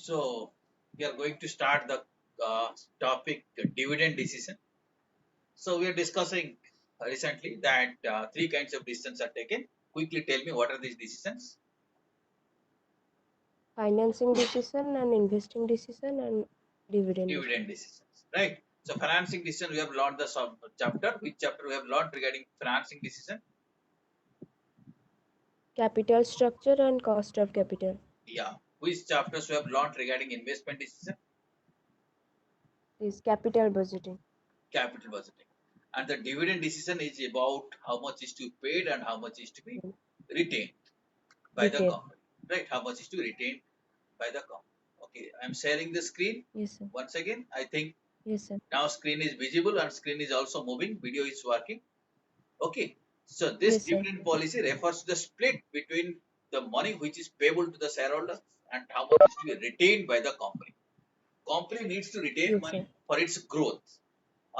So we are going to start the topic dividend decision. So we are discussing recently that three kinds of decisions are taken. Quickly tell me what are these decisions? Financing decision and investing decision and dividend Dividend decision. decisions, right? So financing decision we have learned the sub chapter. Which chapter we have learned regarding financing decision? Capital structure and cost of capital Yeah. Which chapters we have learned regarding investment decision? is capital budgeting. Capital budgeting. And the dividend decision is about how much is to be paid and how much is to be retained by the Retail. company, right? How much is to be retained by the company. Okay, I'm sharing the screen Yes, sir. once again. I think Yes, sir. now screen is visible and screen is also moving. Video is working. Okay, so this Yes, sir. dividend policy refers to the split between the money which is payable to the shareholders and how much is to be retained by the company. Company needs to retain Yes, money sir. for its growth.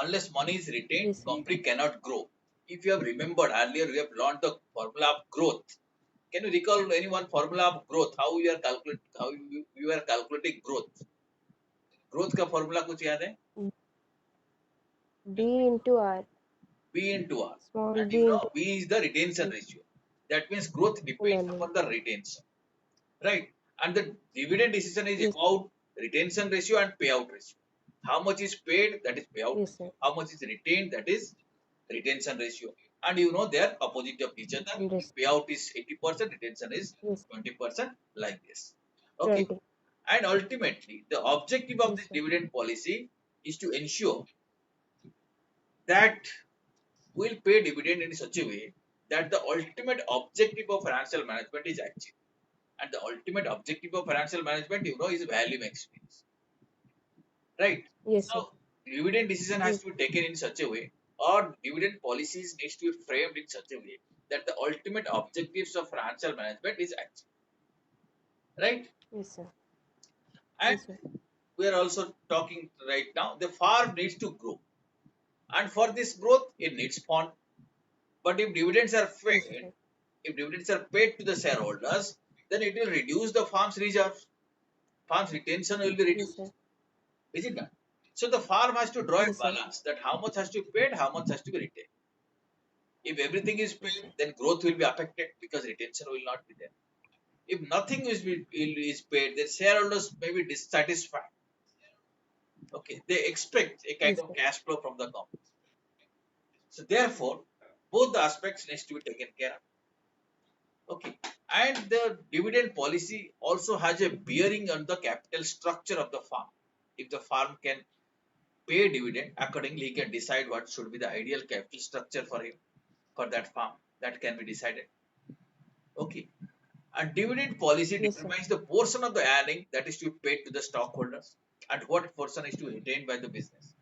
Unless money is retained, Yes, sir. company cannot grow. If you have remembered earlier, we have learned the formula of growth. Can you recall any one formula of growth? How you are calculate? How you are calculating growth? Growth का formula कुछ याद है? B into R. B into R, Small and b you into know B is the retention ratio. That means growth depends earning. upon the retention, right? And the dividend decision is Yes, about retention ratio and payout ratio. How much is paid? That is payout yes, ratio. sir. How much is retained? That is retention ratio. And you know they are opposite of each other. And risk. Payout is 80%, retention is Yes, 20%, like this. Okay. 20. And ultimately, the objective of Yes, this sir. dividend policy is to ensure that we'll pay dividend in such a way that the ultimate objective of financial management is achieved. And the ultimate objective of financial management, you know, is value experience. Right? Yes, sir. So dividend decision has Yes, to be taken in such a way, or dividend policies needs to be framed in such a way that the ultimate objectives of financial management is achieved. Right? yes, sir. And Yes, sir. we are also talking right now, the farm needs to grow. And for this growth, it needs fund. But Yes, sir. if dividends are paid to the shareholders, then it will reduce the farm's reserves. Farm's retention will be Yes, sir. reduced. Is it not? So the farm has to draw a Yes, sir. balance that how much has to be paid, how much has to be retained. If everything is Yes, paid, sir. then growth will be affected because retention will not be there. If nothing is paid, then shareholders may be dissatisfied. Okay, they expect a kind Yes, of sir. cash flow from the company. So therefore, both the aspects needs to be taken care of. Okay, and the dividend policy also has a bearing on the capital structure of the farm. If the farm can pay dividend, accordingly he can decide what should be the ideal capital structure for him for that farm. That can be decided. Okay, and dividend policy Yes, sir. determines the portion of the earning that is to be paid to the stockholders and what portion is to be retained by the business.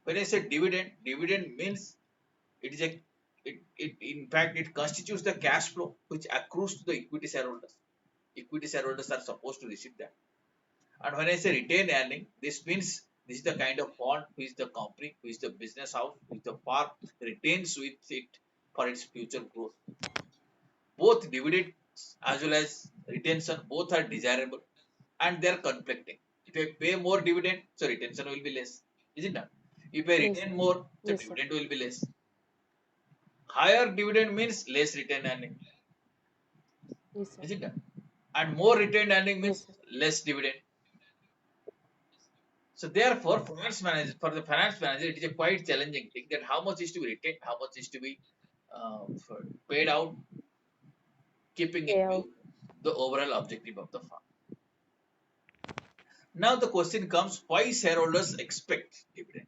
When I say dividend, dividend means it is it in fact it constitutes the cash flow which accrues to the equity shareholders. Equity shareholders are supposed to receive that. And when I say retained earning, this means this is the kind of fund which the company, which the business house, which the firm retains with it for its future growth. Both dividends as well as retention, both are desirable and they are conflicting. If I pay more dividend, so retention will be less. Is it not? If I Yes, retain sir. more, so Yes, sir. dividend will be less. Higher dividend means less retained earning. Yes, sir. Is it not? And more retained earning Yes, means sir. less dividend. So therefore, for the finance manager, it is a quite challenging thing that how much is to be retained, how much is to be paid out, keeping in Payout. view the overall objective of the firm. Now the question comes: why shareholders expect dividend?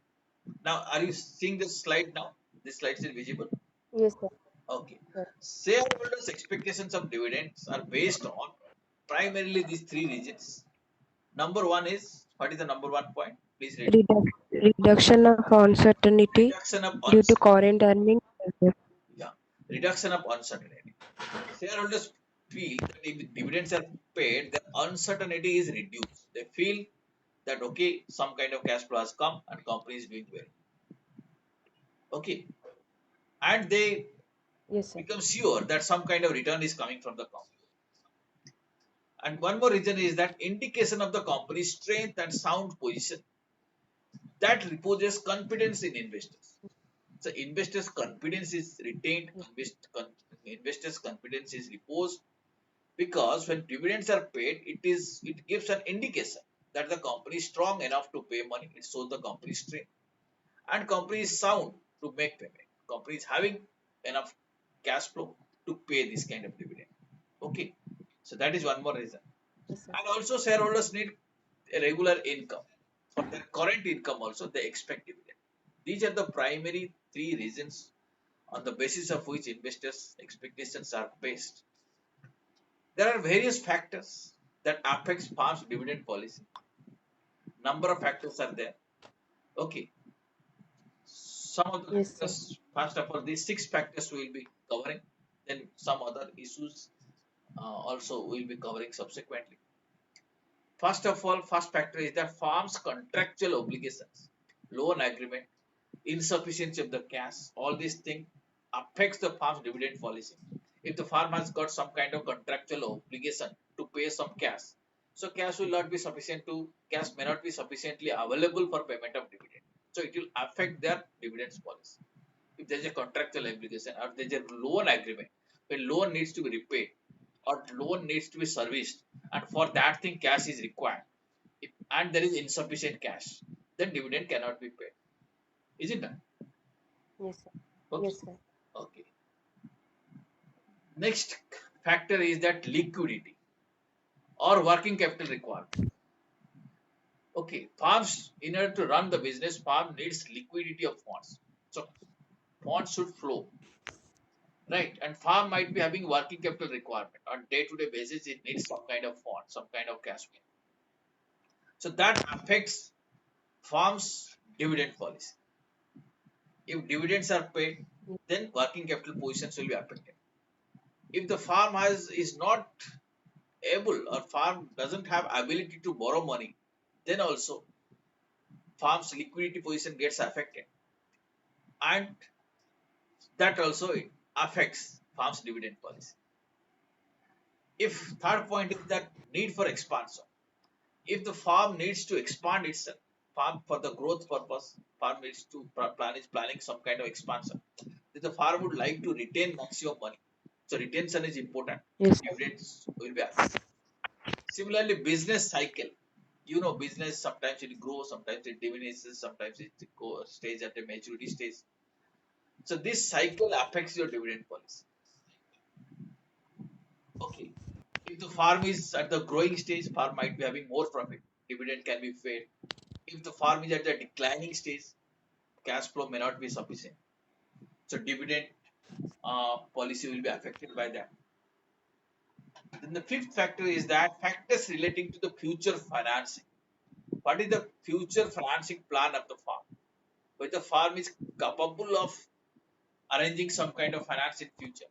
Now, are you seeing this slide now? This slide is visible. Yes, sir. Okay. Sir. Shareholders' expectations of dividends are based on primarily these three reasons. Number one is what is the number one point? Please read. Reduction of uncertainty Reduction of due to uncertainty. current earnings. Yeah, reduction of uncertainty. Shareholders feel that if dividends are paid, the uncertainty is reduced. They feel that okay, some kind of cash flow has come and company is doing well. Okay, and they Yes, sir. become sure that some kind of return is coming from the company. And one more reason is that indication of the company's strength and sound position that reposes confidence in investors. So investors' confidence is retained, investors' confidence is reposed because when dividends are paid, it gives an indication that the company is strong enough to pay money. It shows the company's strength and company is sound to make payment. Company is having enough cash flow to pay this kind of dividend. Okay, so that is one more reason. Yes, sir. And also shareholders need a regular income. For their current income also they expect dividend. These are the primary three reasons on the basis of which investors' expectations are based. There are various factors that affects farm's dividend policy. Number of factors are there. Okay, some of the Yes, sir. factors, first of all, these six factors we will be covering. Then some other issues also we will be covering subsequently. First of all, first factor is that farm's contractual obligations, loan agreement, insufficiency of the cash, all these things affects the farm's dividend policy. If the farm has got some kind of contractual obligation to pay some cash, so cash will not be sufficient to cash may not be sufficiently available for payment of dividend. So it will affect their dividends policy. If there is a contractual obligation or there is a loan agreement, when loan needs to be repaid or loan needs to be serviced, and for that thing cash is required, and there is insufficient cash, then dividend cannot be paid. Is it done? Yes, sir. Okay. Yes, sir. Okay. Next factor is that liquidity or working capital requirement. Okay, farms in order to run the business, farm needs liquidity of funds. So funds should flow, right? And farm might be having working capital requirement on day-to-day basis. It needs some kind of fund, some kind of cash flow. So that affects farm's dividend policy. If dividends are paid, then working capital positions will be affected. If the farm has is not able or farm doesn't have ability to borrow money, then also farm's liquidity position gets affected, and that also affects farm's dividend policy. If third point is that need for expansion, if the farm needs to expand itself, farm for the growth purpose, farm needs to planning some kind of expansion, if the farm would like to retain maximum money, so retention is important, Yes, sir. dividends will be affected. Similarly, business cycle. You know, business sometimes it grows, sometimes it diminishes, sometimes it stays at a maturity stage. So this cycle affects your dividend policy. Okay. If the farm is at the growing stage, farm might be having more profit. Dividend can be paid. If the farm is at the declining stage, cash flow may not be sufficient. So dividend policy will be affected by that. Then the fifth factor is that factors relating to the future financing. What is the future financing plan of the farm? Whether the farm is capable of arranging some kind of finance in future,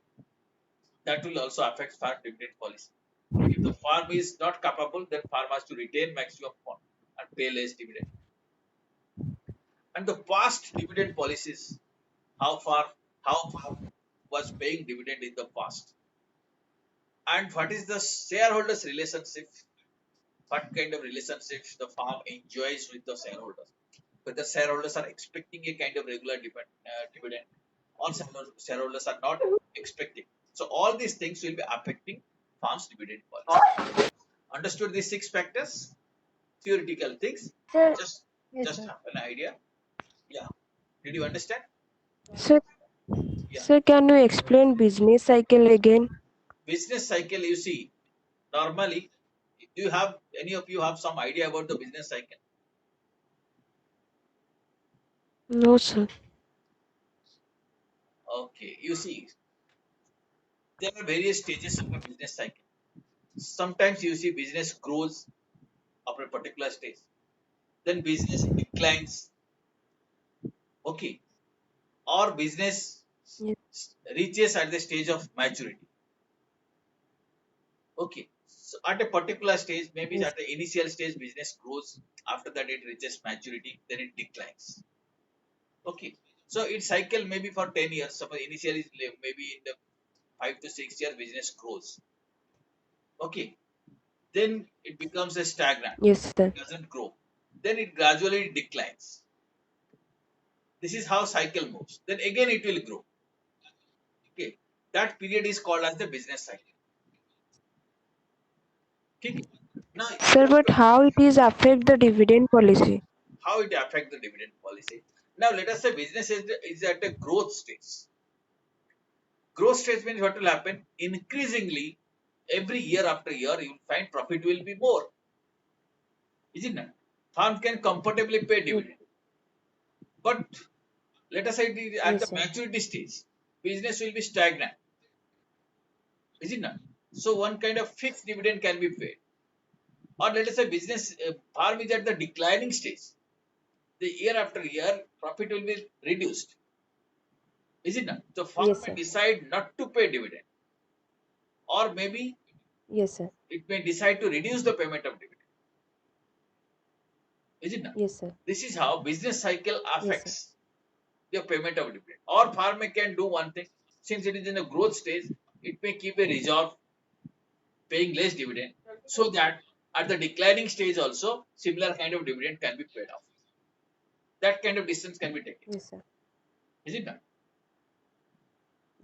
that will also affect farm dividend policy. If the farm is not capable, then farm has to retain maximum fund and pay less dividend. And the past dividend policies, how far how farm was paying dividend in the past, and what is the shareholders relationship, what kind of relationships the farm enjoys with the shareholders, whether shareholders are expecting a kind of regular dividend, all shareholders are not expecting. So all these things will be affecting farm's dividend policy. Understood these six factors? Theoretical things. Sir, Just yes, just sir. have an idea. Yeah. Did you understand? Sir, Yeah. sir, can you explain business cycle again? Business cycle, you see, normally, do you have any of you have some idea about the business cycle? No, sir. Okay. You see, there are various stages of a business cycle. Sometimes you see business grows after a particular stage. Then business declines. Okay. Or business Yes, reaches at the stage of maturity. Okay. So at a particular stage, maybe yes, at the initial stage, business grows. After that, it reaches maturity. Then it declines. Okay. So its cycle maybe for 10 years. Suppose initially maybe in the 5 to 6 years, business grows. Okay. then it becomes a stagnant. Yes, sir. It doesn't grow. Then it gradually declines. This is how cycle moves. Then again it will grow. Okay, that period is called as the business cycle. Okay. Now Sir, but how it is affect the dividend policy? how it affect the dividend policy? Now let us say business is at a growth stage. Growth stage means what will happen? Increasingly, every year after year, you will find profit will be more. Is it not? Farm can comfortably pay Yes, dividend. But let us say it is at yes, the sir. maturity stage, business will be stagnant. Is it not? So one kind of fixed dividend can be paid. Or let us say business farm is at the declining stage. The year after year, profit will be reduced. Is it not? So farm Yes, may sir. decide not to pay dividend, or maybe Yes, sir. it may decide to reduce the payment of dividend. Is it not? Yes, sir. This is how business cycle Yes, sir. affects your payment of dividend. Or farmer can do one thing, since it is in a growth stage, it may keep a reserve paying less dividend, so that at the declining stage also similar kind of dividend can be paid off. That kind of distance can be taken. Yes, sir. Is it not?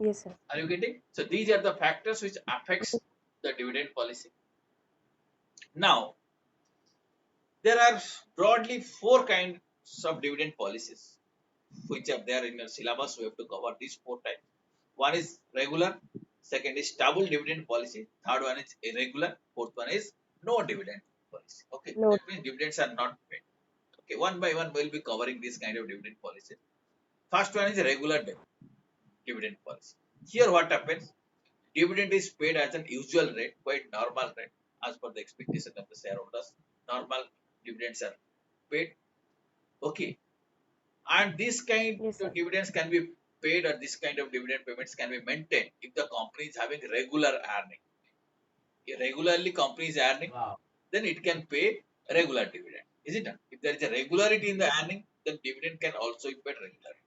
Yes, sir. Are you getting? So these are the factors which affects the dividend policy. Now there are broadly four kinds of dividend policies which are there in your syllabus. We have to cover these four types. One is regular, second is stable dividend policy, third one is irregular, fourth one is no dividend policy. Okay, No. that means dividends are not paid. Okay, one by one we'll be covering this kind of dividend policy. First one is regular dividend policy. Here what happens? Dividend is paid as an usual rate, quite normal rate, as per the expectation of the shareholders. Normal dividends are paid. Okay, and this kind Yes, of sir. dividends can be paid, or this kind of dividend payments can be maintained if the company is having regular earning. If regularly company is earning, then it can pay regular dividend. Is it not? If there is a regularity in the earning, then dividend can also be paid regularly.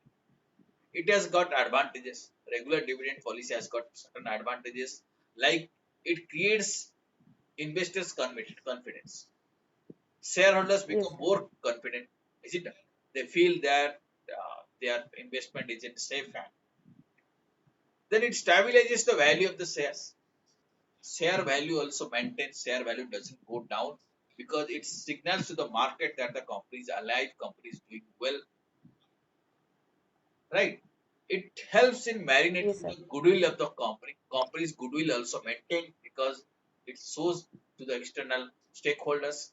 It has got advantages. Regular dividend policy has got certain advantages, like it creates investors confidence. Shareholders Yes, become sir. more confident. Is it not? They feel that their investment is in safe hands. Then it stabilizes the value of the shares. Share value also maintains, share value doesn't go down, because it signals to the market that the company is alive, company is doing well, right? It helps in marinating Yes, sir. the goodwill of the company. Company's goodwill also maintained, because it shows to the external stakeholders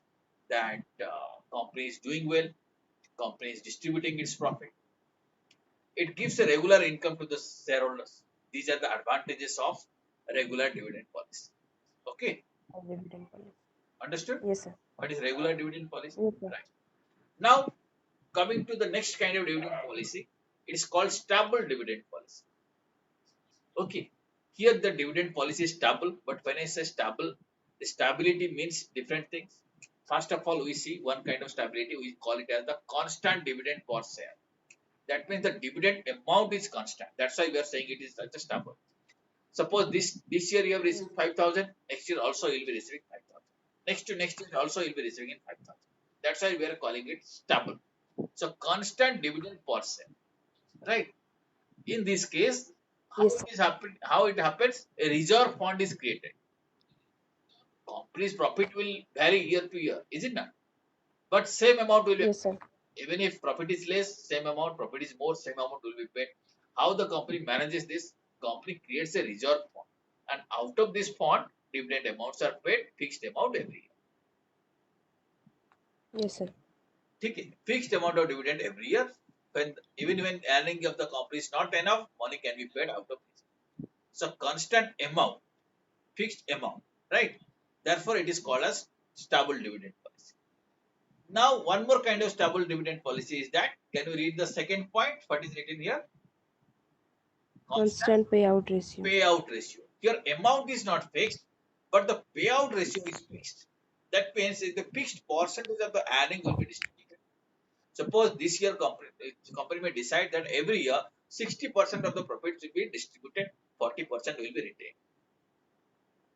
that company is doing well, company is distributing its profit. It gives a regular income to the shareholders. These are the advantages of regular dividend policy. Okay, A dividend policy. understood? Yes, sir. What is regular dividend policy? Yes, sir. Right. Now, coming to the next kind of dividend policy, it is called stable dividend policy. Okay. Here the dividend policy is stable, but when I say stable, the stability means different things. First of all, we see one kind of stability, we call it as the constant dividend per share. That means the dividend amount is constant. That's why we are saying it is such a stable. Suppose this year you have received 5,000, next year also you will be receiving 5,000. Next to next year also you will be receiving in 5,000. That's why we are calling it stable. So constant dividend per share, right? In this case, Yes, sir. how it happens? A reserve fund is created. Company's profit will vary year to year, is it not? But same amount will be Yes, paid. sir. Even if profit is less, same amount, profit is more, same amount will be paid. How the company manages this? Company creates a reserve fund, and out of this fund, dividend amounts are paid, fixed amount every year. Yes, sir. Okay, fixed amount of dividend every year. When even when earning of the company is not enough, money can be paid out of this. So constant amount, fixed amount, right? Therefore, it is called as stable dividend policy. Now, one more kind of stable dividend policy is that. Can you read the second point? What is written here? Constant Constant payout ratio. payout ratio. Your amount is not fixed, but the payout ratio is fixed. That means the fixed percentage of the earning will be distributed. Suppose this year company may decide that every year 60% of the profits will be distributed, 40% will be retained.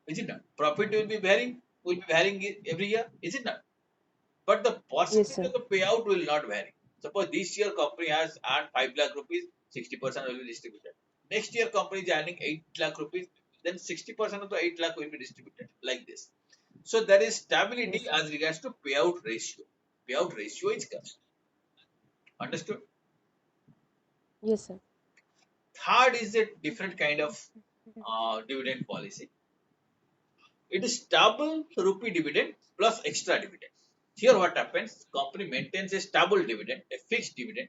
Is it not? Profit will be varying, will be varying every year, is it not? But the Yes, percentage sir. of the payout will not vary. Suppose this year company has earned 5 lakh rupees, 60% will be distributed. Next year company is earning 8 lakh rupees, then 60% of the 8 lakh will be distributed like this. So there is Yes, stability sir. as regards to payout ratio. Payout ratio is constant. Understood? Yes, sir. Third is a different kind of dividend policy. It is stable rupee dividend plus extra dividend. Here what happens? Company maintains a stable dividend, a fixed dividend,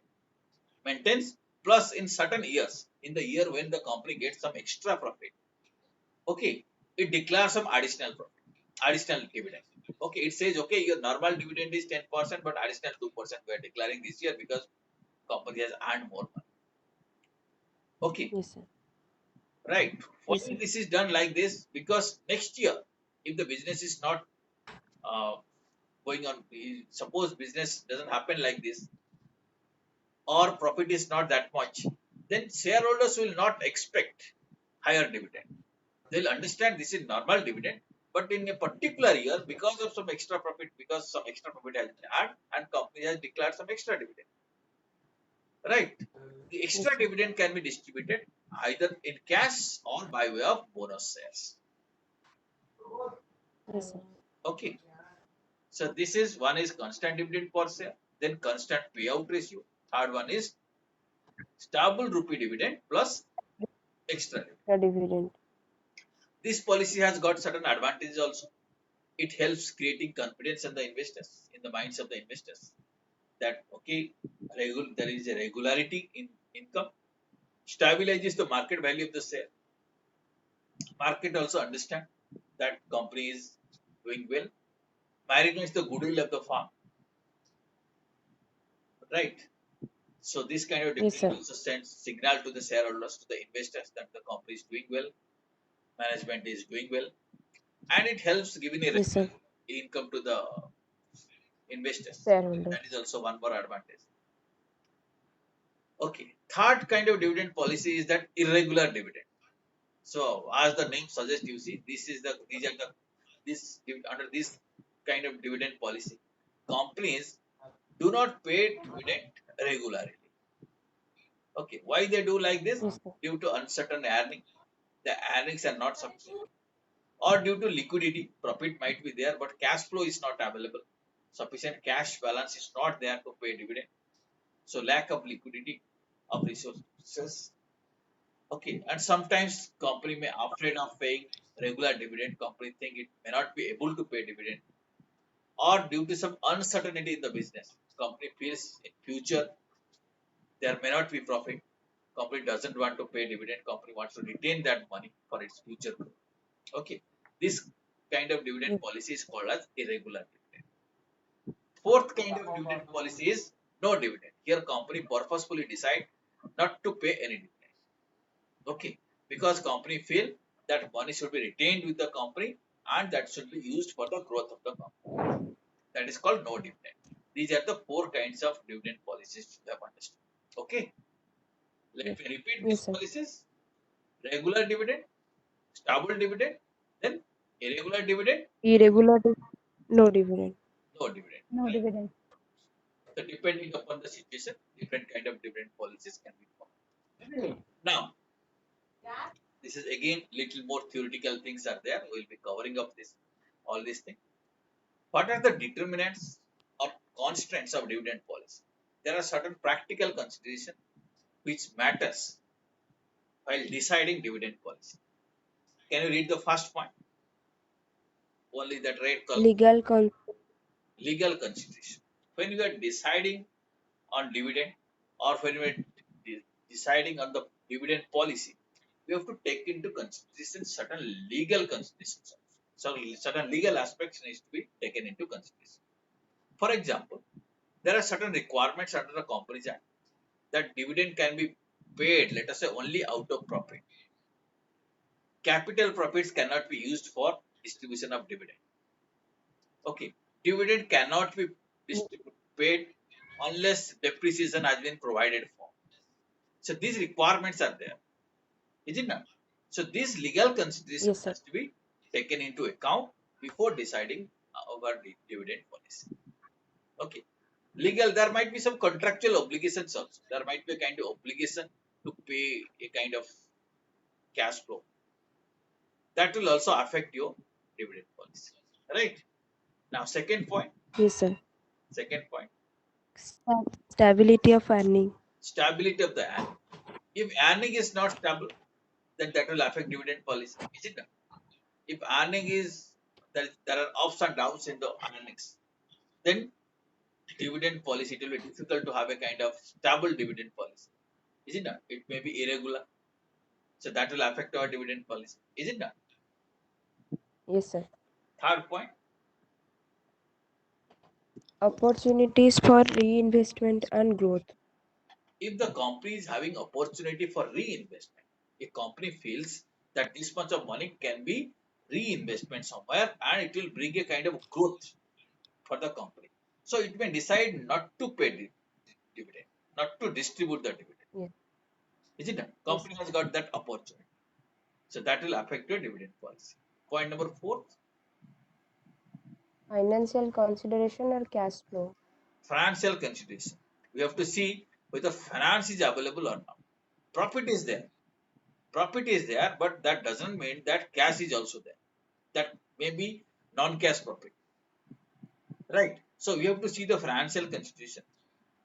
maintains plus in certain years, in the year when the company gets some extra profit. Okay, it declares some additional profit, additional dividend. Okay, it says okay, your normal dividend is 10%, but additional 2% we are declaring this year because company has earned more money. Okay, Yes, sir. right. Why Yes, sir. this is done like this? Because next year, if the business is not uh, going on, suppose business doesn't happen like this, or profit is not that much, then shareholders will not expect higher dividend. They'll understand this is normal dividend, but in a particular year, because of some extra profit, because some extra profit has been had, and company has declared some extra dividend, right? The Yes, extra sir. dividend can be distributed either in cash or by way of bonus shares. Yes, sir. Okay, so this is one is constant dividend per share, then constant payout ratio. Third one is stable rupee dividend plus extra dividend. The dividend. This policy has got certain advantages also. It helps creating confidence in the investors, in the minds of the investors, that okay, there is a regularity in income, stabilizes the market value of the share. Market also understand that company is doing well, manages the goodwill of the farm, right? So this kind of Yes, dividend sir. also sends signal to the shareholders, to the investors, that the company is doing well, management is doing well, and it helps giving a Yes, regular sir. income to the investors. Shareholders. That is also one more advantage. Okay. Third kind of dividend policy is that irregular dividend. So as the name suggests, you see, these are the under this kind of dividend policy, companies do not pay dividend regularly. Okay. Why they do like this? Yes, sir. Due to uncertain earning, the earnings are not sufficient, or due to liquidity, profit might be there, but cash flow is not available. Sufficient cash balance is not there to pay dividend. So lack of liquidity of resources. Okay, and sometimes company may afraid of paying regular dividend. Company think it may not be able to pay dividend, or due to some uncertainty in the business, company feels in future there may not be profit. Company doesn't want to pay dividend. Company wants to retain that money for its future growth. Okay, this kind of dividend Yes, policy is called as irregular dividend. Fourth kind of dividend policy is no dividend. Here company purposefully decide not to pay any dividend. Okay, because company feel that money should be retained with the company and that should be used for the growth of the company. That is called no dividend. These are the four kinds of dividend policies you have understood. Okay, let me repeat these yes, sir. policies: regular dividend, stable dividend, then irregular dividend, Irregular. No dividend. no dividend. No Right? dividend. So depending upon the situation, different kind of dividend policies can be followed. Now, this is again little more theoretical things are there. We'll be covering up this all these things. What are the determinants or constraints of dividend policy? There are certain practical considerations which matters while deciding dividend policy. Can you read the first point? Only that red color. Legal con. Legal consideration. When you are deciding on dividend, or when you are deciding on the dividend policy, we have to take into consideration certain legal considerations. So certain legal aspects needs to be taken into consideration. For example, there are certain requirements under the Companies Act that dividend can be paid, let us say, only out of profit. Capital profits cannot be used for distribution of dividend. Okay, dividend cannot be paid unless depreciation has been provided for. So these requirements are there, is it not? So these legal consideration Yes, sir. has to be taken into account before deciding our dividend policy. Okay. Legal, there might be some contractual obligations also. There might be a kind of obligation to pay a kind of cash flow. That will also affect your dividend policy. Right? Now, second point. Yes, sir. Second point. Stability of earning. Stability of the earning. If earning is not stable, then that will affect dividend policy. Is it not? If earning is there are ups and downs in the earnings, then dividend policy, it will be difficult to have a kind of stable dividend policy. Is it not? It may be irregular. So that will affect our dividend policy. Is it not? Yes, sir. Third point, Opportunities for reinvestment and growth. if the company is having opportunity for reinvestment, a company feels that this much of money can be reinvestment somewhere and it will bring a kind of growth for the company. So it may decide not to pay dividend, not to distribute the dividend. Yes, Is it not? yes, Company sir. has got that opportunity. So that will affect your dividend policy. Point number four, Financial consideration or cash flow. financial consideration. We have to see whether finance is available or not. Profit is there. Profit is there, but that doesn't mean that cash is also there. That may be non-cash profit. Right. So we have to see the financial consideration.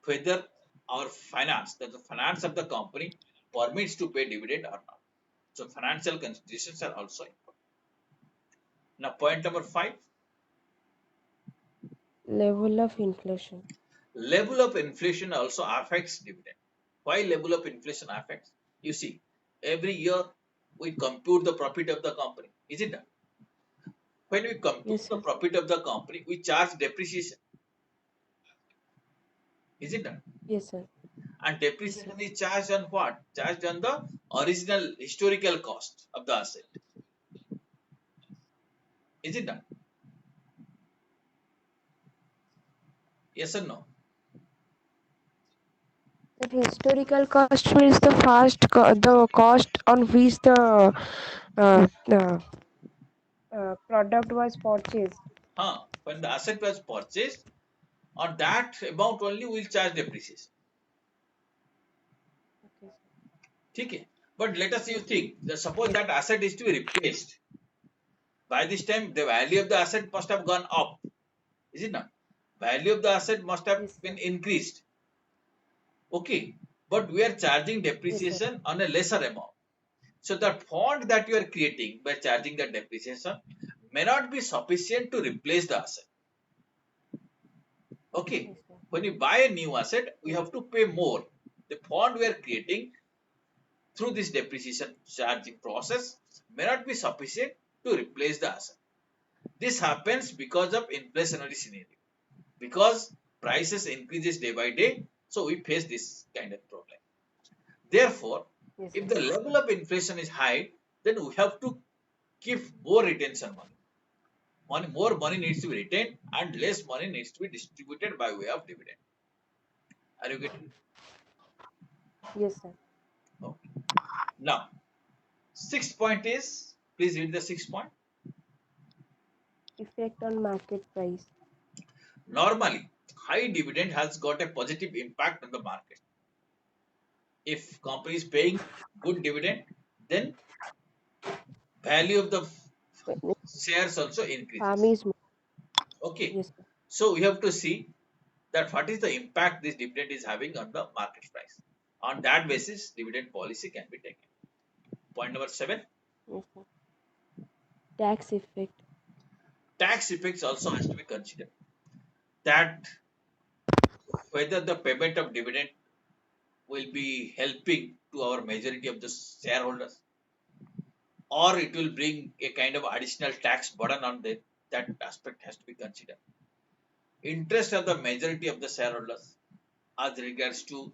Whether our finance, that the finance of the company permits to pay dividend or not. So financial considerations are also important. Now point number five, Level of inflation. level of inflation also affects dividend. Why level of inflation affects? You see, every year we compute the profit of the company. Is it done? When we compute Yes, the sir. profit of the company, we charge depreciation. Is it done? Yes, sir. And Yes, sir. depreciation is charged on what? Charged on the original historical cost of the asset. Is it done? Yes or no? That historical cost means the cost on which the product was purchased. Huh? When the asset was purchased, on that amount only we will charge depreciation. Okay, sir. Okay. But let us you think, suppose Yes, that asset is to be replaced. By this time, the value of the asset must have gone up. Is it not? Value of the asset must have yes, been sir. increased. Okay. But we are charging Yes, sir. depreciation on a lesser amount. So the fund that you are creating by charging the depreciation may not be sufficient to replace the asset. Okay. Yes, sir. When you buy a new asset, we Yes, have to pay more. The fund we are creating through this depreciation charging process may not be sufficient to replace the asset. This happens because of inflationary scenario. Because prices increases day by day, so we face this kind of problem. Therefore, yes, if sir. the level of inflation is high, then we have to give more retention money. More money needs to be retained and less money needs to be distributed by way of dividend. Are you getting? Yes, sir. Okay. Now, sixth point is, please read the sixth point. Effect on market price. Normally, high dividend has got a positive impact on the market. If company is paying good dividend, then value of the When shares also farm increases. is more. Okay. Yes, sir. So we have to see that what is the impact this dividend is having on the market price. On that basis, dividend policy can be taken. Point number seven, Yes, sir. Tax effect. tax effects also has to be considered. That whether the payment of dividend will be helping to our majority of the shareholders or it will bring a kind of additional tax burden on them, that aspect has to be considered. Interest of the majority of the shareholders as regards to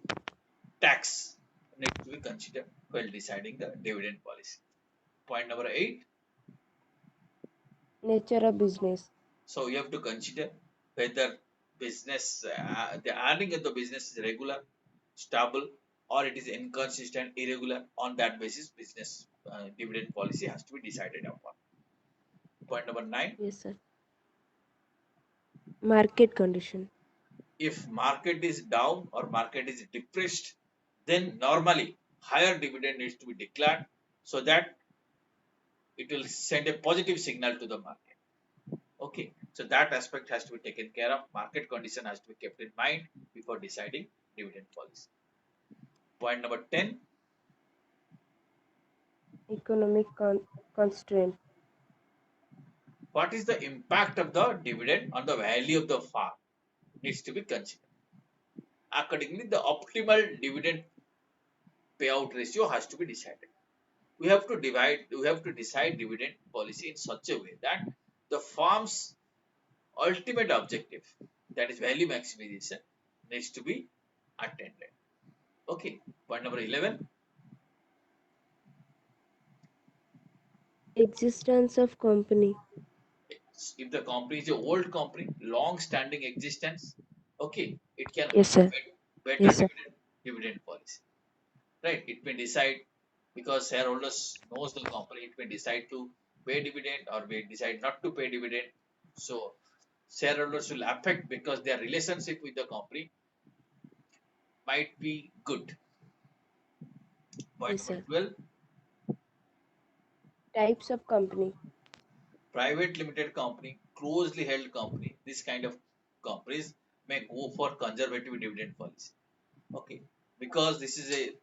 tax need to be considered while deciding the dividend policy. Point number eight. Nature of business. So you have to consider whether the earning of the business is regular, stable, or it is inconsistent, irregular. On that basis, business dividend policy has to be decided upon. Point number 9. Yes, sir. Market condition. If market is down or market is depressed, then normally higher dividend needs to be declared so that it will send a positive signal to the market. Okay, so that aspect has to be taken care of. Market condition has to be kept in mind before deciding dividend policy. Point number 10. Economic constraint. What is the impact of the dividend on the value of the farm needs to be considered. Accordingly, the optimal dividend payout ratio has to be decided. We have to decide dividend policy in such a way that the farm's ultimate objective, that is value maximization, needs to be attended. Okay, point number 11. Existence of company. If the company is a old company, long standing existence, okay, it can Yes, sir. better Yes, sir. dividend policy, right? It may decide, because shareholders knows the company, it may decide to pay dividend or may decide not to pay dividend. So shareholders will affect because their relationship with the company might be good. Point Yes, number sir. 12. Types of company. Private limited company, closely held company, this kind of companies may go for conservative dividend policy. Okay, because this is a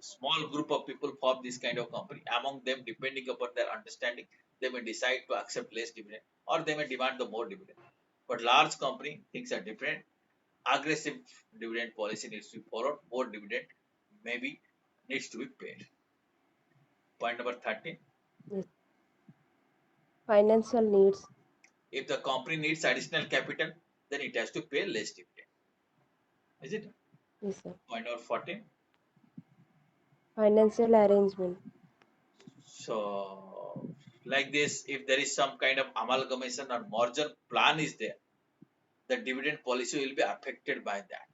small group of people form this kind of company. Among them, depending upon their understanding, they may decide to accept less dividend or they may demand the more dividend. But large company, things are different. Aggressive dividend policy needs to be followed. More dividend maybe needs to be paid. Point number 13. Yes. Financial needs. If the company needs additional capital, then it has to pay less dividend. Is it? Yes, sir. Point number 14. Financial arrangement. So, like this, if there is some kind of amalgamation or merger plan is there, the dividend policy will be affected by that.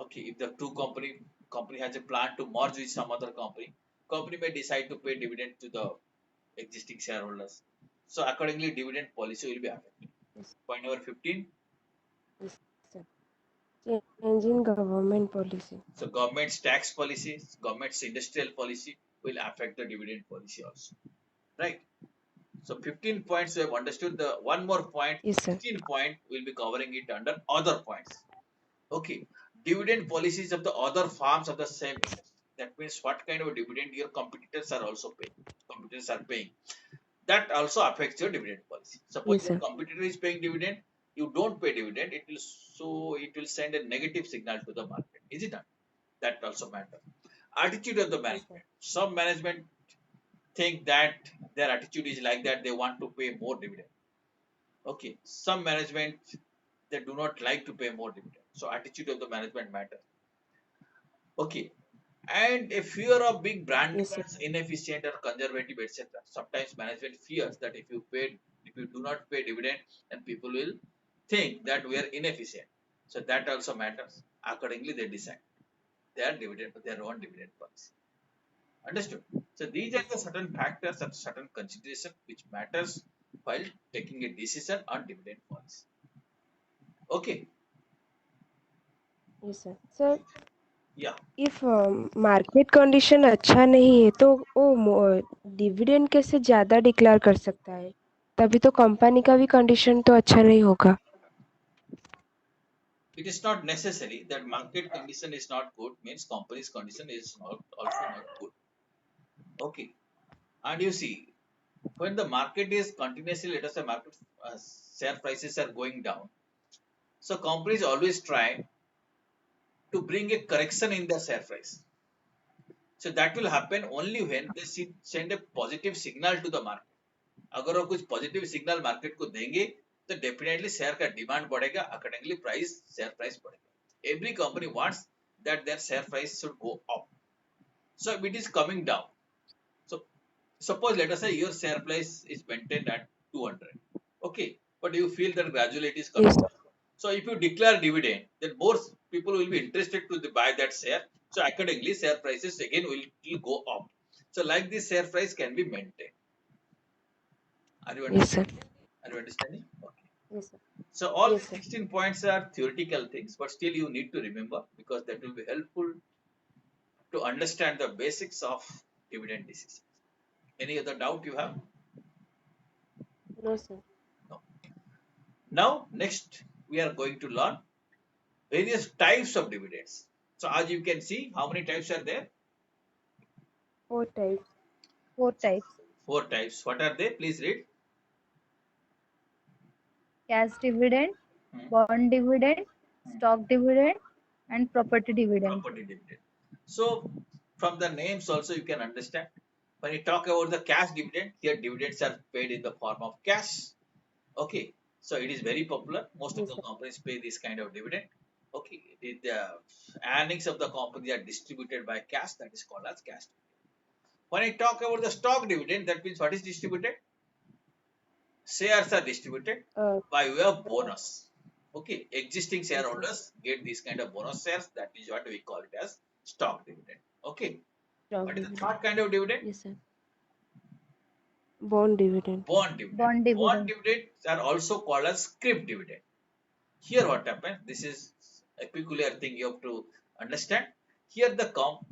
Okay, if the two company has a plan to merge with some other company may decide to pay dividend to the existing shareholders. So accordingly, dividend policy will be affected. Yes. Point number 15. Yes, sir. Change in government policy. So government's tax policies, government's industrial policy will affect the dividend policy also. Right. So 15 points we have understood. The one more point, Yes, sir. 16 point, we'll be covering it under other points. Okay. Dividend policies of the other farms of the same industry. That means what kind of dividend your competitors are also paying. Competitors are paying. That also affects your dividend policy. Suppose Yes, your sir. competitor is paying dividend, you don't pay dividend, it will send a negative signal to the market. Is it not? That also matters. Attitude of the Yes, sir. management. Some management think that their attitude is like that, they want to pay more dividend. Okay. Some management, they do not like to pay more dividend. So attitude of the management matters. Okay. And a fear of being branded Yes, sir. as inefficient or conservative, etc. Sometimes management fears that if you do not pay dividend, then people will think that we are inefficient. So that also matters. Accordingly, they decide their own dividend policy. Understood? So these are Yes, the sir. certain factors and certain consideration which matters while taking a decision on dividend policy. Okay. Yes, sir. Sir, Yeah. if market condition अच्छा नहीं है तो वो dividend कैसे ज़्यादा declare कर सकता है? तभी तो कंपनी का भी कंडीशन तो अच्छा नहीं होगा. It is not necessary that market condition is not good means company's condition is not also not good. Okay. And you see, when the market is continuously, let us say market share prices are going down. So companies always try to bring a correction in the share price. So that will happen only when they send a positive signal to the market. अगर वो कुछ positive signal market को देंगे तो definitely share का demand बढ़ेगा, accordingly price share price बढ़ेगा. Every company wants that their share price should go up. So if it is coming down, so suppose let us say your share price is maintained at 200, okay, but you feel that gradually it is Yes, coming sir. down. So if you declare dividend, then more people will be interested to buy that share. So accordingly share prices again will go up. So like this share price can be maintained. Are you Yes, sir. understanding? Are you understanding? Okay. Yes, sir. So all Yes, these sir. 16 points are theoretical things, but still you need to remember because that will be helpful to understand the basics of dividend decisions. Any other doubt you have? No, sir. No. Now, next we are going to learn various types of dividends. So as you can see, how many types are there? Four types. Four types: Four types. What are they? Please read. cash dividend, Hmm, bond dividend, hmm. stock dividend, and property dividend. Property dividend. So from the names also you can understand. When you talk about the cash dividend, here dividends are paid in the form of cash. Okay, so it is very popular. Most of Yes, the sir. companies pay this kind of dividend. Okay, the earnings of the company are distributed by cash. That is called as cash. When I talk about the stock dividend, that means what is distributed? Shares are distributed Uh, by way of bonus. Okay, existing yes, sir. shareholders get this kind of bonus shares. That is what we call it as stock dividend. Okay, Stock what is the dividend. third kind of dividend? Yes, sir. Bond dividend. Bond dividend. Bond Bond dividend. dividends are also called as scrip dividend. Here what happens? This is a peculiar thing you have to understand. Here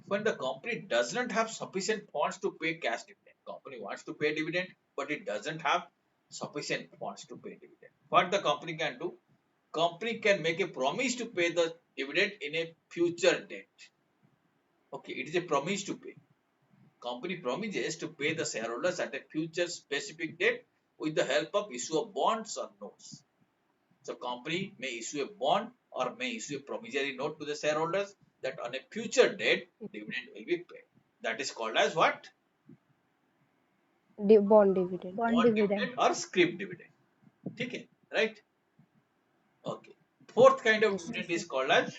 when the company does not have sufficient funds to pay cash dividend, company wants to pay dividend, but it doesn't have sufficient funds to pay dividend. What the company can do? Company can make a promise to pay the dividend in a future date. Okay, it is a promise to pay. Company promises to pay the shareholders at a future specific date with the help of issue of bonds or notes. So company may issue a bond or may issue a promissory note to the shareholders that on a future date dividend will be paid. That is called as what? Bond dividend. Bond Bond dividend. dividend or scrip dividend. Okay, right? Okay. Fourth kind of Yes, sir. dividend Yes, is sir. called as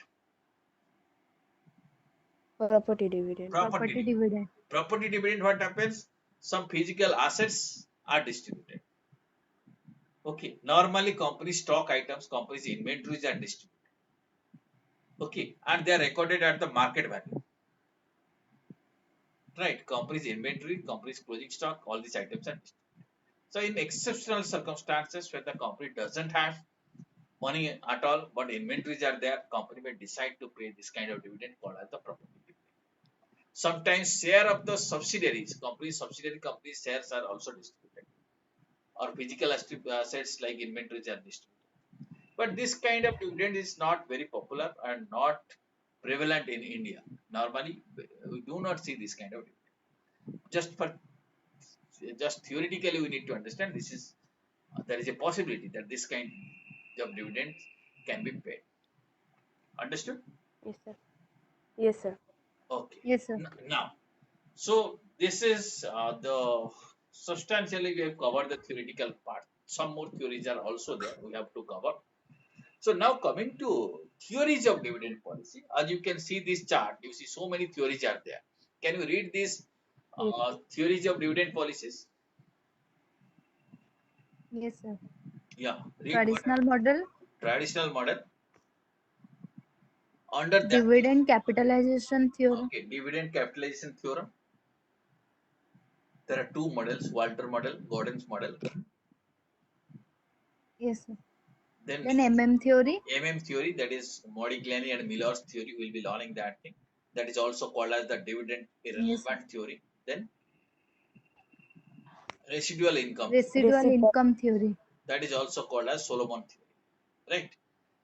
Property dividend. property Property dividend. dividend. Property dividend, what happens? Some physical assets are distributed. Okay. Normally company stock items, company's inventories are distributed. Okay. And they are recorded at the market value. Right. Company's inventory, company's closing stock, all these items are distributed. So in exceptional circumstances where the company doesn't have money at all, but inventories are there, company may decide to pay this kind of dividend called as the property dividend. Sometimes share of the subsidiaries, subsidiary company shares are also distributed, or physical assets like inventories are distributed. But this kind of dividend is not very popular and not prevalent in India. Normally, we do not see this kind of dividend. Just theoretically, we need to understand this is there is a possibility that this kind of dividends can be paid. Understood? Yes, sir. Yes, sir. Okay. Yes, sir. Now, so this is the substantially we have covered the theoretical part. Some more theories are also there we have to cover. So now coming to theories of dividend policy, as you can see this chart, you see so many theories are there. Can you read these Yes. theories of dividend policies? Yes, sir. Yeah, read what Traditional model, traditional model. Under that, dividend capitalization theorem. okay, dividend capitalization theorem. There are two models: Walter model, Gordon's model. Yes, sir. Then Then MM theory. MM theory, that is Modigliani and Miller's theory. Will be learning that thing. That is also called as the dividend Yes, sir. irrelevant theory. Then residual income theory. Residual Reciprocal. income theory. That is also called as Solomon theory. Right.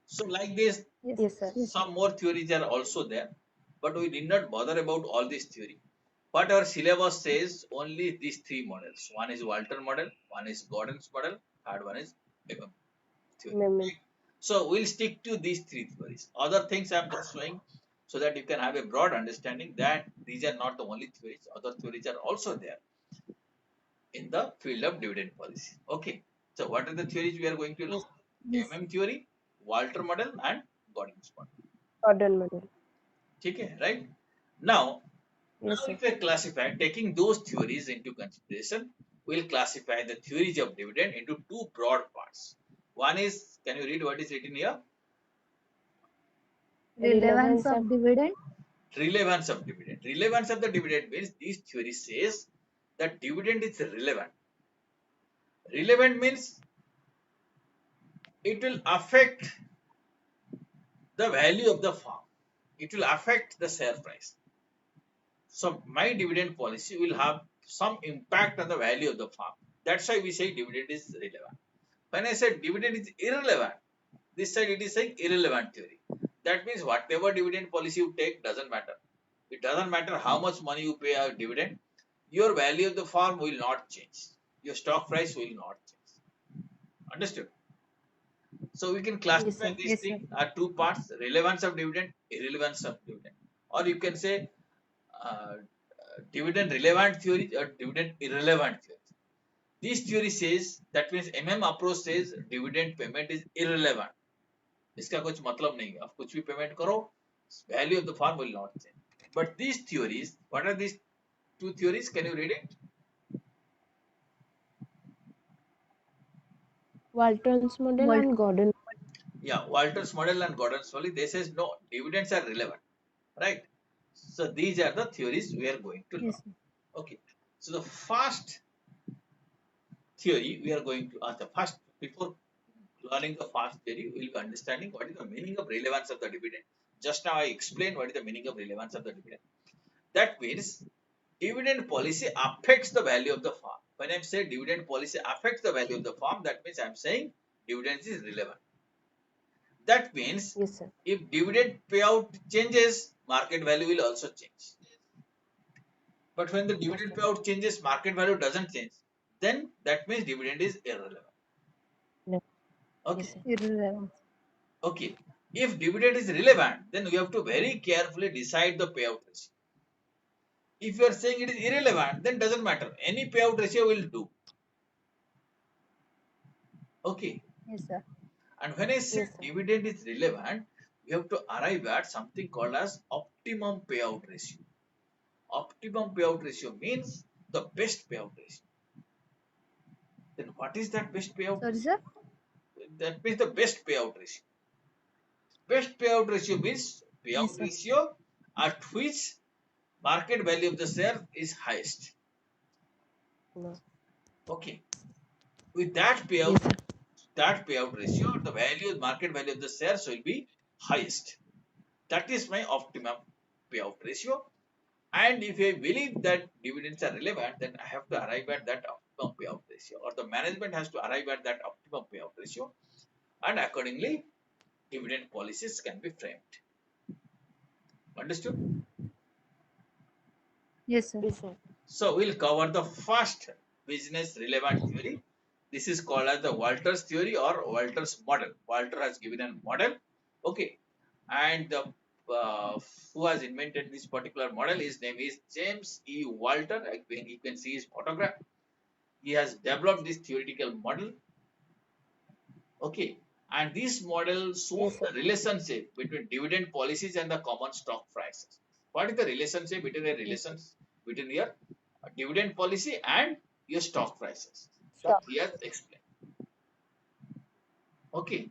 So like this, Yes, Yes, sir. yes, sir. some more theories are also there, but we did not bother about all this theory. What our syllabus says, only these three models. One is Walter model, one is Gordon's model, third one is MM theory. Amendment. So we'll stick to these three theories. Other things I'm just showing so that you can have a broad understanding that these are not the only theories. Other theories are also there in the field of dividend policy. Okay. So what are the theories we are going to Yes. learn? Yes. MM theory, Walter model, and Gordon's model. Gordon model. Okay, right? Now, Yes, sir. if we classify, taking those theories into consideration, we'll classify the theories of dividend into two broad parts. One is, can you read what is written here? Relevance Relevance of of dividend. Relevance of dividend. Relevance of the dividend means these theory says that dividend is relevant. Relevant means it will affect the value of the farm. It will affect the share price. So my dividend policy will have some impact on the value of the farm. That's why we say dividend is relevant. When I said dividend is irrelevant, this side it is saying irrelevant theory. That means whatever dividend policy you take doesn't matter. It doesn't matter how much money you pay a dividend, your value of the farm will not change. Your stock price will not change. Understood? So we can Yes, classify sir. these Yes, sir. things are two parts: relevance of dividend, irrelevance of dividend, or you can say dividend relevant theory or dividend irrelevant theory. This theory says, that means approach says dividend payment is irrelevant. इसका कुछ मतलब नहीं है, आप कुछ भी payment करो, value of the farm will not change. But these theories, what are these two theories? Can you read it? Walton's model Walt. and Gordon. Yeah, Walter's model and Gordon's model. They says no, dividends are relevant, right? So these are the theories we are going to learn. Yes, sir. Okay. So the first theory we are going to the first, before learning the first theory, we will be understanding what is the meaning of relevance of the dividend. Just now I explained what is the meaning of relevance of the dividend. That means dividend policy affects the value of the farm. When I say dividend policy affects the value of the farm, that means I am saying dividends is relevant. That means Yes, sir. if dividend payout changes, market value will also change. But when the dividend payout changes, market value doesn't change, then that means dividend is irrelevant. No. Okay. Yes, sir. Irrelevant. Okay. If dividend is relevant, then we have to very carefully decide the payout ratio. If you are saying it is irrelevant, then doesn't matter. Any payout ratio will do. Okay. Yes, sir. And when I say Yes, sir. dividend is relevant, we have to arrive at something called as optimum payout ratio. Optimum payout ratio means the best payout ratio. Then what is that best payout? Sorry, sir. That means the best payout ratio. Best payout ratio means Yes, payout sir. ratio at which market value of the share is highest. No. Okay. With that Yes, sir. payout ratio, the market value of the shares will be highest. That is my optimum payout ratio. And if I believe that dividends are relevant, then I have to arrive at that optimum payout ratio, or the management has to arrive at that optimum payout ratio, and accordingly, dividend policies can be framed. Understood? Yes, sir. Yes, sir. So we'll cover the first business relevant theory. This is called as the Walters theory or Walters model. Walter has given a model. Okay. And the who has invented this particular model, his name is James E. Walter. You can see his photograph. He has developed this theoretical model. Okay. And this model shows Yes, sir. the relationship between dividend policies and the common stock prices. What is the relationship between between your dividend policy and your stock prices? Stop. He has explained. Okay.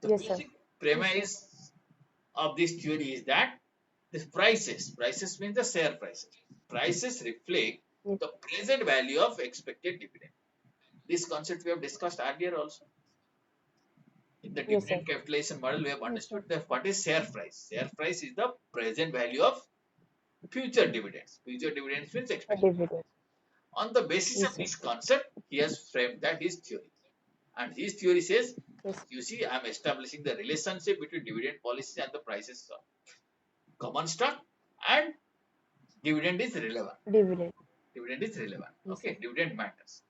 The Yes, sir. basic premise of this theory is that the prices means the share prices reflect Yes. the present value of expected dividend. This concept we have discussed earlier also. In the Yes, sir. dividend capitalization model, we have Yes, sir. understood that what is share price. Share price is the present value of future dividends. Future dividends means A expected. dividend. On the basis Yes, of sir. this concept, he has framed that his theory. And his theory says, Yes. you see, I am establishing the relationship between dividend policy and the prices of common stock, and dividend is relevant. Dividend. Dividend is relevant. Yes, Okay, sir. dividend matters.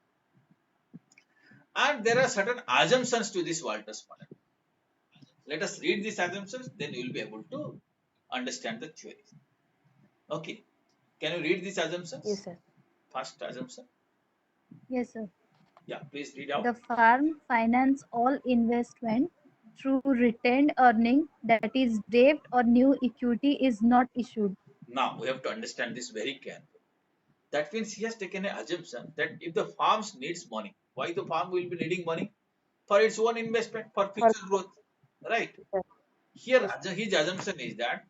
And there are certain assumptions to this Walters model. Let us read these assumptions, then you will be able to understand the theory. Okay, can you read these assumptions? Yes, sir. First assumption. Yes, sir. Yeah, please read out. The firm finance all investment through retained earning, that is debt or new equity is not issued. Now we have to understand this very carefully. That means he has taken an assumption that if the farm needs money, why the farm will be needing money? For its own investment, for For future growth, right? yes, Here, yes, his assumption is that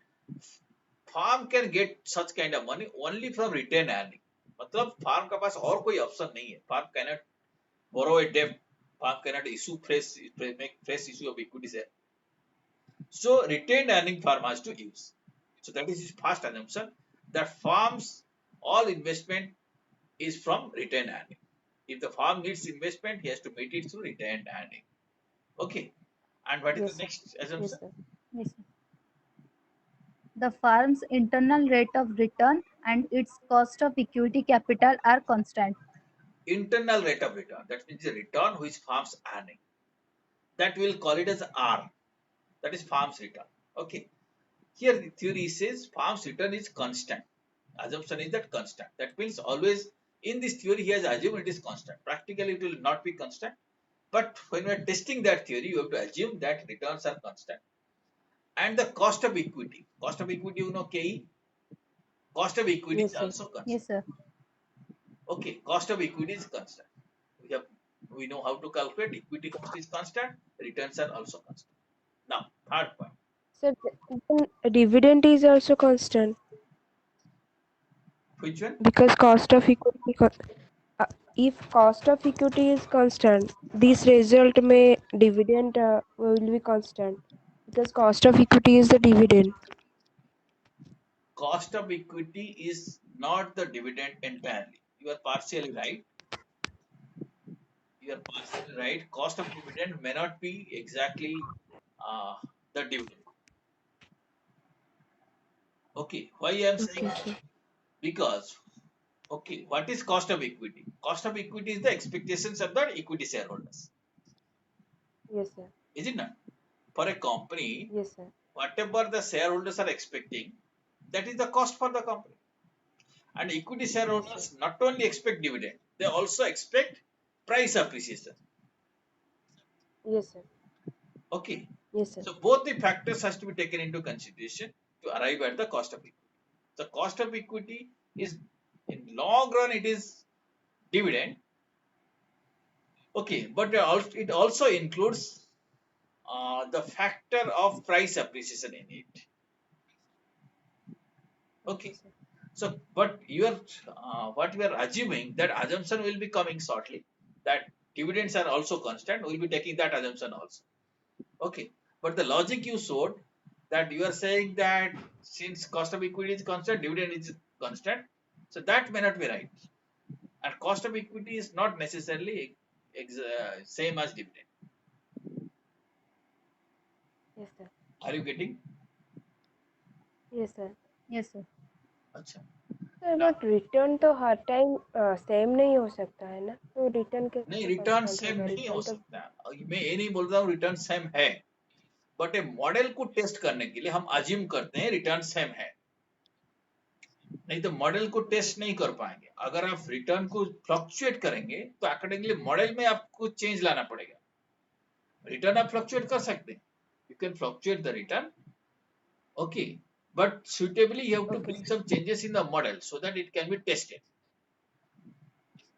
farm can get such kind of money only from retained earning. मतलब farm का पास और कोई option नहीं है. Farm cannot borrow a debt, farm cannot make fresh issue of equity share. So retained earning farm has to use. So that is his first assumption, that farms all investment is from retained earning. If the farm needs investment, he has to meet it through retained earning. Okay. And what is Yes, the sir. next Yes, assumption? sir. Yes, sir. The firm's internal rate of return and its cost of equity capital are constant. Internal rate of return. That means the return which farms earning. That we'll call it as R. That is farm's return. Okay. Here the theory says farm's return is constant. Assumption is that constant. That means always in this theory he has assumed it is constant. Practically it will not be constant. But when we are testing that theory, you have to assume that returns are constant. And the cost of equity. Cost of equity, you know, KE. Cost of equity is Yes, sir. also constant. Yes, sir. Okay, cost of equity is constant. We know how to calculate. Equity cost is constant. Returns are also constant. Now, third point. Sir, then dividend is also constant Which one? because cost of equity. If cost of equity is constant, this result may dividend will be constant because cost of equity is the dividend. Cost of equity is not the dividend entirely. You are partially right. You are partially right. Cost of dividend may not be exactly uh, the dividend. Okay, why I am saying Okay, that? sir. Because, okay, what is cost of equity? Cost of equity is the expectations of the equity shareholders. Yes, sir. Is it not? For a company, Yes, sir. whatever the shareholders are expecting, that is the cost for the company. And equity Yes, sir. shareholders not only expect dividend, they also expect price appreciation. Yes, sir. Okay. Yes, sir. So both the factors has to be taken into consideration to arrive at the cost of equity. The cost of equity is, in long run, it is dividend. Okay, but it also includes the factor of price appreciation in it. Okay, Okay. sir. So, but you are what we are assuming, that assumption will be coming shortly. That dividends are also constant. We'll be taking that assumption also. Okay. But the logic you showed, that you are saying that since cost of equity is constant, dividend is constant. So that may not be right. And cost of equity is not necessarily same as dividend. Yes, sir. Are you getting? Yes, sir. Yes, sir. अच्छा. Sir Now, but return तो हर time same नहीं हो सकता है ना, तो return नहीं, कैसे रिटर्न कांस्टेंट सेम होगा? नहीं हो रिटर्न तो सकता. मैं ये नहीं बोल रहा हूँ रिटर्न सेम है, बट ए मॉडल को टेस्ट करने के लिए हम अज्यूम करते हैं रिटर्न सेम है. नहीं तो मॉडल को टेस्ट नहीं कर पाएंगे. अगर आप रिटर्न को फ्लक्चुएट करेंगे तो अकॉर्डिंगली मॉडल में आपको चेंज लाना पड़ेगा. रिटर्न आप फ्लक्चुएट कर सकते हैं. You can fluctuate the return. Okay, but suitably you have to okay bring sir. some changes in the model so that it can be tested.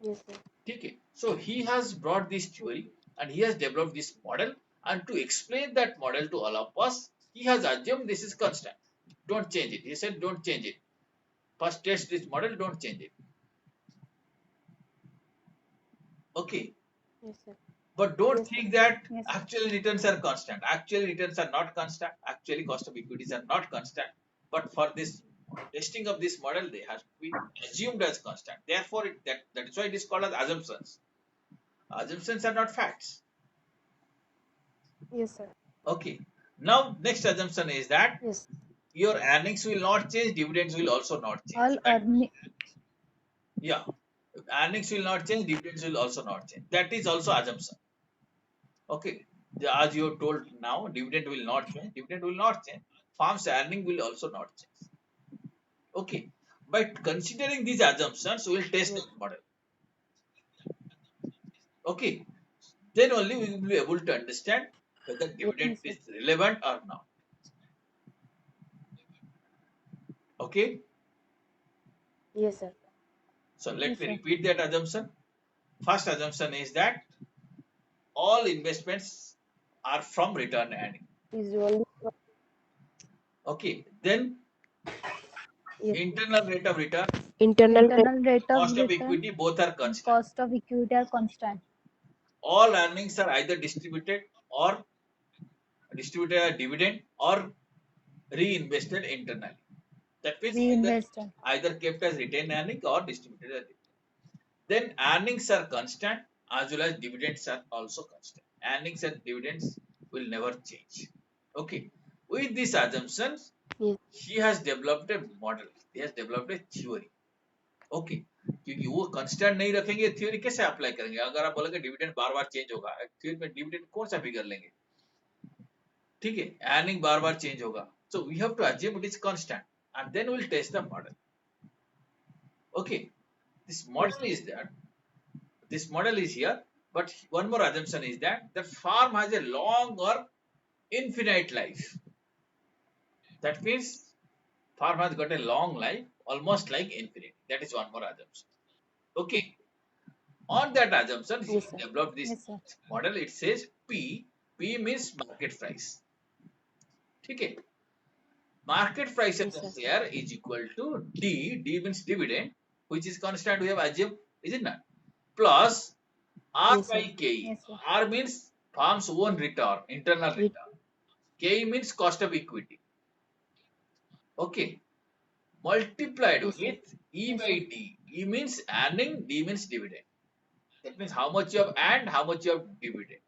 Yes sir. Okay, so he has brought this theory and he has developed this model, and to explain that model to all of us, he has assumed this is constant. Don't change it. He said, don't change it. First test this model, don't change it. Okay, yes sir. but don't yes sir. think that Yes, sir. actual returns are constant. Actual returns are not constant. Actually, cost of equities are not constant. But for this testing of this model, they have to be assumed as constant. Therefore, that is why it is called as assumptions. Assumptions are not facts. Yes sir. Okay. Now, next assumption is that yes. your earnings will not change, dividends will also not change. All earning. Yeah, earnings will not change, dividends will also not change. That is also assumption. Okay, as you told now, dividend will not change. Dividend will not change. Farm's earning will also not change. Okay, but considering these assumptions, we will test Yes. that model. Okay, then only we will be able to understand whether dividend Yes, sir. is relevant or not. Okay, Yes, sir. so let Yes, me sir. repeat that assumption. First assumption is that all investments are from return earning. Is only Okay, then yes. internal rate of return, Internal rate. Internal rate of cost of return equity, both are and constant. cost of equity are constant. all earnings are either distributed as dividend or reinvested internally. That means Reinvested. either kept as retained earning or distributed as dividend. Then earnings are constant as well as dividends are also constant. Earnings and dividends will never change. Okay. With these assumptions, Yes. he has developed a model. He has developed a theory. Okay क्योंकि वो constant नहीं रखेंगे theory कैसे apply करेंगे अगर आप बोलोगे dividend बार बार चेंज होगा थ्योरी में डिविडेंड कौन सा फिगर लेंगे ठीक है अर्निंग बार बार चेंज होगा so we have to assume it is constant and then we will test the model okay this model is that this model is here but one more assumption is that the farm has a long or infinite life that means farm has got a long life almost like infinite that is one more assumption okay on that assumption he Yes, sir. developed this Yes, sir. model it says p means market price okay market price of Yes, the sir. share is equal to d means dividend which is constant we have assumed is it not plus R Yes, by sir. K. Yes, sir. R means farm's own return, internal Re- return. K means cost of equity. Okay. Multiplied Yes, sir. with E Yes, by sir. D. E means earning, D means dividend. That means how much you have earned, how much you have dividend.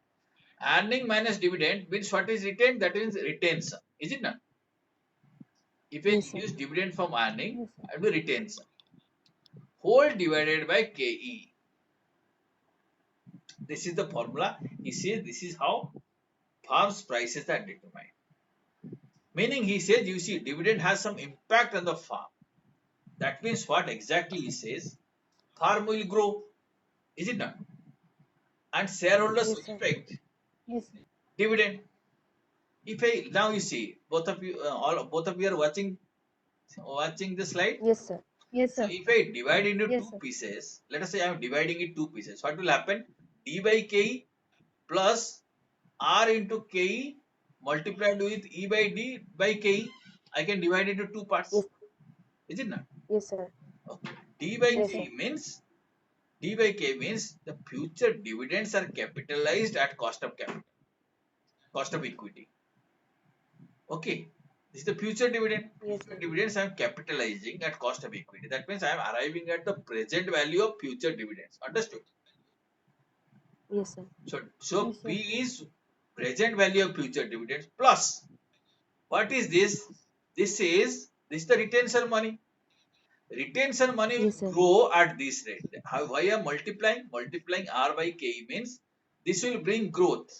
Earning minus dividend means what is retained, that means retention. Is it not? If I Yes, sir. use dividend from earning, Yes, sir. I will retention. Whole divided by KE. This is the formula. He says this is how farm's prices are determined. Meaning he says, you see, dividend has some impact on the farm. That means what exactly he says? Farm will grow, is it not? And shareholders Yes, will sir. expect Yes. dividend. If I now you see both of you are watching the slide. Yes, sir. Yes, So sir. if I divide into Yes, two sir. pieces, let us say I am dividing it two pieces. What will happen? D by K plus R into K multiplied with E by D by K. I can divide it into two parts. Yes. Is it not? Yes, sir. Okay. D by Yes, K sir. means D by K means the future dividends are capitalized at cost of capital, cost of equity. Okay. This is the future dividend. Yes, Future sir. dividends I am capitalizing at cost of equity. That means I am arriving at the present value of future dividends. Understood? Yes, sir. So Yes, P sir. is present value of future dividends plus what is this? This is the retention money. Retention money will Yes, sir. grow at this rate. How, why I am multiplying? Multiplying R by K means this will bring growth.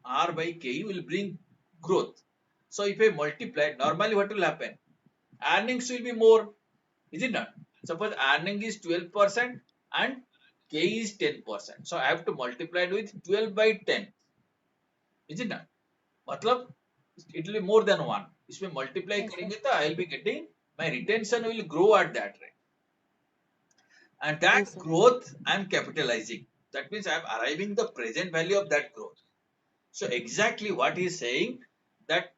R by K will bring growth. So if I multiply, normally what will happen? Earnings will be more, is it not? Suppose earning is 12% and K is 10%. So I have to multiply it with 12 by 10. Is it not? मतलब it will be more than 1. इसमें multiply Yes, sir. करेंगे तो I will be getting my retention will grow at that rate. And that Yes, sir. growth I am capitalizing. That means I am arriving the present value of that growth. So exactly what he is saying that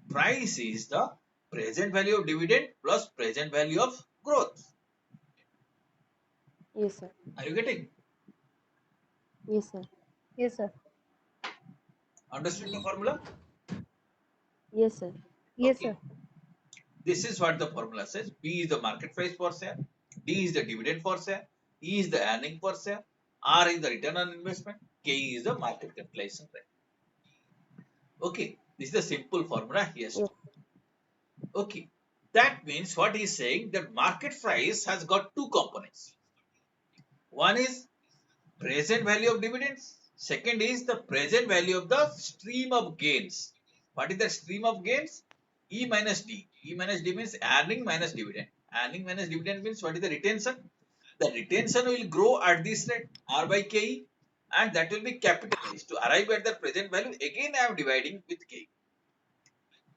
price is the present value of dividend plus present value of growth. Yes, sir. Are you getting? Yes, sir. Yes, sir. Understood the formula? Yes, sir. Yes, Okay. sir. This is what the formula says. P is the market price per share. D is the dividend per share. E is the earning per share. R is the return on investment. K is the market capitalization rate. Okay. This is the simple formula he has. Yes. Okay. That means what he is saying that market price has got two components. One is present value of dividends. Second is the present value of the stream of gains. What is the stream of gains? E minus D. E minus D means earning minus dividend. Earning minus dividend means what is the retention? The retention will grow at this rate R by K and that will be capitalized to arrive at the present value. Again I am dividing with K.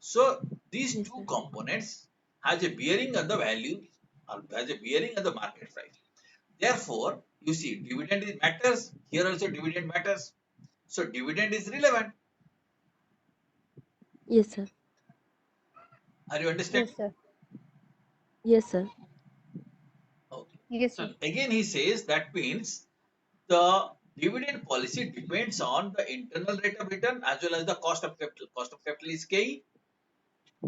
So these Yes, two sir. components has a bearing on the value or has a bearing on the market price. Therefore, you see dividend matters. Here also dividend matters. So dividend is relevant. Yes, sir. Are you understanding? Yes, sir. Yes, sir. Okay. Yes, So sir. again he says that means the Dividend policy depends on the internal rate of return as well as the cost of capital. Cost of capital is KE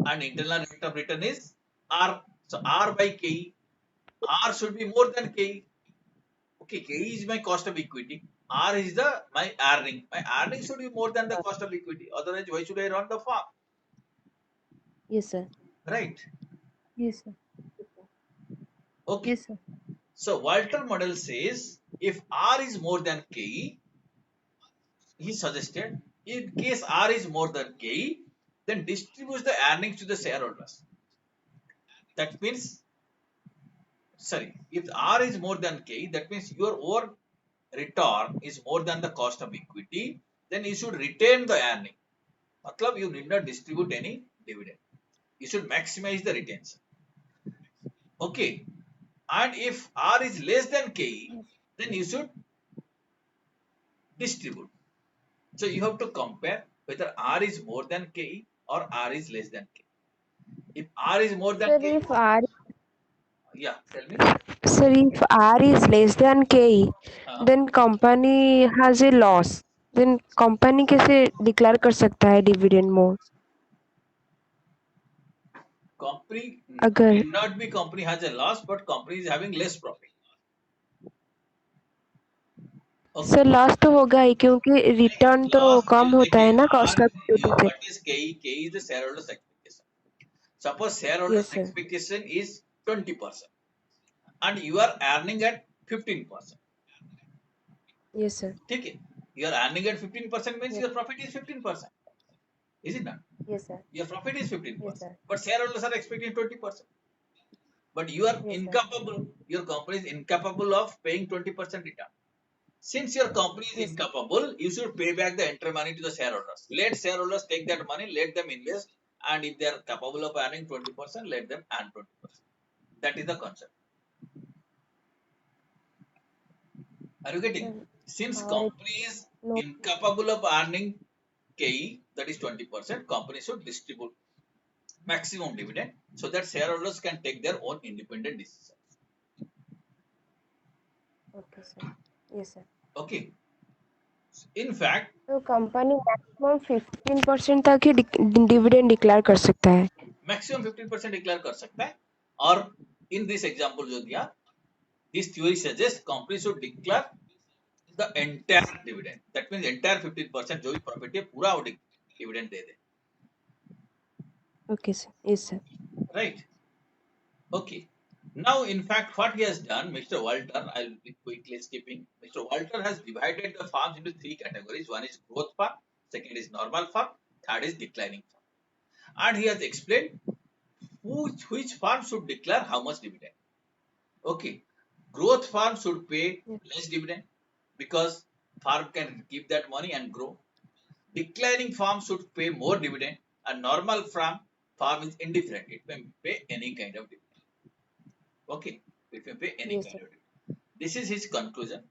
and internal rate of return is R. So R by KE. R should be more than KE. Okay, KE is my cost of equity. R is the my earning. My earning should be more than the cost of equity. Otherwise, why should I run the farm? Yes, sir. Right. Yes, sir. Okay. Yes, sir. So Walter model says if R is more than KE, he suggested in case R is more than KE, then distributes the earnings to the shareholders. That means, sorry, if R is more than KE, that means your own return is more than the cost of equity, then you should retain the earning. Matlab, you need not distribute any dividend. You should maximize the returns. Okay. And if R is less than KE, then you should distribute. So you have to compare whether R is more than KE or R is less than KE. If R is more than Sir, KE, yeah, tell me. if R is less than KE, Uh, then company has a loss. Then company कैसे declare कर सकता है dividend more? company अगर need not be company has a loss, but company is having less profit. Okay. Sir loss तो होगा ही क्योंकि return तो Loss come will होता है again ना R. कॉस्ट ऑफ इक्विटी से. What is KE? KE is the shareholders expectation. Suppose shareholders Yes, sir. expectation is 20% and you are earning at 15%. Yes, sir. Okay. You are earning at 15% means Yes. your profit is 15%. Is it not? Yes, sir. Your profit is 15%. Yes, sir. But shareholders are expecting 20%. But you are Yes, sir. incapable, your company is incapable of paying 20% return. Since your company is Yes, sir. incapable, you should pay back the entry money to the shareholders. Let shareholders take that money, let them invest, and if they are capable of earning 20%, let them earn 20%. That is the concept. Are you getting? Sir, Since or it, company is no, incapable of earning KE, that is 20%, company should distribute maximum dividend so that shareholders can take their own independent decisions. okay, sir. Yes, sir. Okay. In fact, तो company maximum 15% तक ही dividend declare कर सकता है. maximum 15% declare कर सकता है और in this example जो दिया, this theory suggests company should declare the entire dividend. That means entire 15% जो भी profit है पूरा वो dividend they they. Okay, sir. Yes, sir. Right. Okay. Now, in fact, what he has done, Mr. Walter, I'll be quickly skipping. Mr. Walter has divided the farms into three categories. One is growth farm, second is normal farm, third is declining farm. And he has explained which farm should declare how much dividend. Okay. Growth farm should pay Yes. less dividend because farm can keep that money and grow. Declining farm should pay more dividend and normal farm is indifferent. It may pay any kind of dividend. Okay, it may pay any Yes, kind sir. of dividend. This is his conclusion.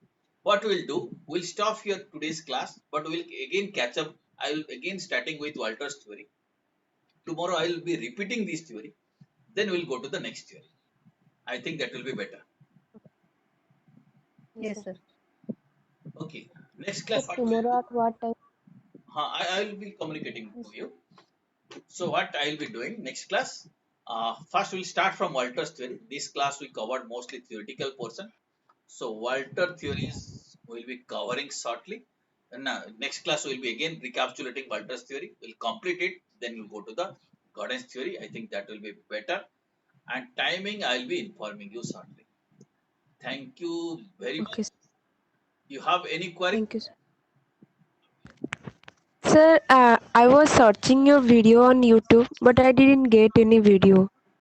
What we'll do, we'll stop here today's class, but we'll again catch up. I will again starting with Walter's theory. Tomorrow I will be repeating this theory. Then we'll go to the next theory. I think that will be better. Yes, sir. Okay. Next So class what we'll tomorrow do? at what time? I will be communicating Yes. to you. So what I will be doing next class? First we'll start from Walter's theory. This class we covered mostly theoretical portion. So Walter theories we'll be covering shortly. And next class we'll be again recapitulating Walter's theory. We'll complete it. Then we'll go to the Gordon's theory. I think that will be better. And timing I'll be informing you shortly. Thank you very Okay, much. sir. You have any query? Thank you, sir. Sir, I was searching your video on YouTube, but I didn't get any video.